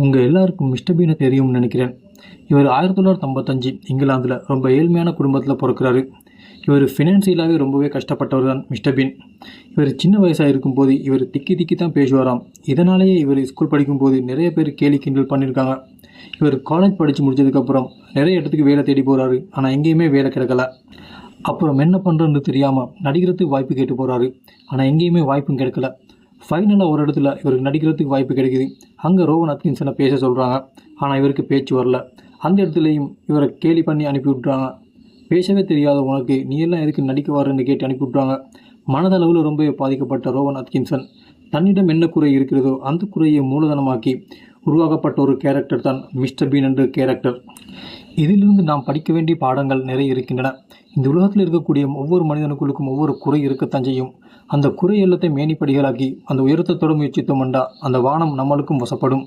உங்கள் எல்லாருக்கும் மிஸ்டர் பீனை தெரியும்னு நினைக்கிறேன். இவர் 1955 இங்கிலாந்தில் ரொம்ப ஏழ்மையான குடும்பத்தில் பிறக்கிறாரு. இவர் ஃபினான்சியலாகவே ரொம்பவே கஷ்டப்பட்டவர் தான் மிஸ்டர் பீன். இவர் சின்ன வயசாக இருக்கும்போது இவர் திக்கி திக்கி தான் பேசுவாராம். இதனாலேயே இவர் ஸ்கூல் படிக்கும்போது நிறைய பேர் கேலி கிண்டல் பண்ணியிருக்காங்க. இவர் காலேஜ் படித்து முடிச்சதுக்கப்புறம் நிறைய இடத்துக்கு வேலை தேடி போகிறாரு. ஆனால் எங்கேயுமே வேலை கிடைக்கல. அப்புறம் என்ன பண்ணுறதுன்னு தெரியாமல் நடிக்கிறதுக்கு வாய்ப்பு கேட்டு போகிறாரு. ஆனால் எங்கேயுமே வாய்ப்பும் கிடைக்கல. ஃபைனலாக ஒரு இடத்துல இவருக்கு நடிக்கிறதுக்கு வாய்ப்பு கிடைக்குது. அங்கே ரோவன் அட்கின்சனை பேச சொல்கிறாங்க. ஆனால் இவருக்கு பேச்சு வரல. அந்த இடத்துலையும் இவரை கேலி பண்ணி அனுப்பி விட்றாங்க. பேசவே தெரியாத உனக்கு நீ எல்லாம் எதுக்கு நடிக்க வரன்னு கேட்டு அனுப்பி விட்றாங்க. மனதளவில் ரொம்ப பாதிக்கப்பட்ட ரோவன் அட்கின்சன் தன்னிடம் என்ன குறை இருக்கிறதோ அந்த குறையை மூலதனமாக்கி உருவாக்கப்பட்ட ஒரு கேரக்டர் தான் மிஸ்டர் பீன் என்ற கேரக்டர். இதிலிருந்து நாம் படிக்க வேண்டிய பாடங்கள் நிறைய இருக்கின்றன. இந்த உலகத்தில் இருக்கக்கூடிய ஒவ்வொரு மனிதனுக்குள்ளுக்கும் ஒவ்வொரு குறை இருக்கத்தான் செய்யும். அந்த குறை எல்லாத்தையும் மேனிப்படிகளாக்கி அந்த உயரத்தை தொட முயற்சித்தோம்டா அந்த வானம் நம்மளுக்கும் வசப்படும்.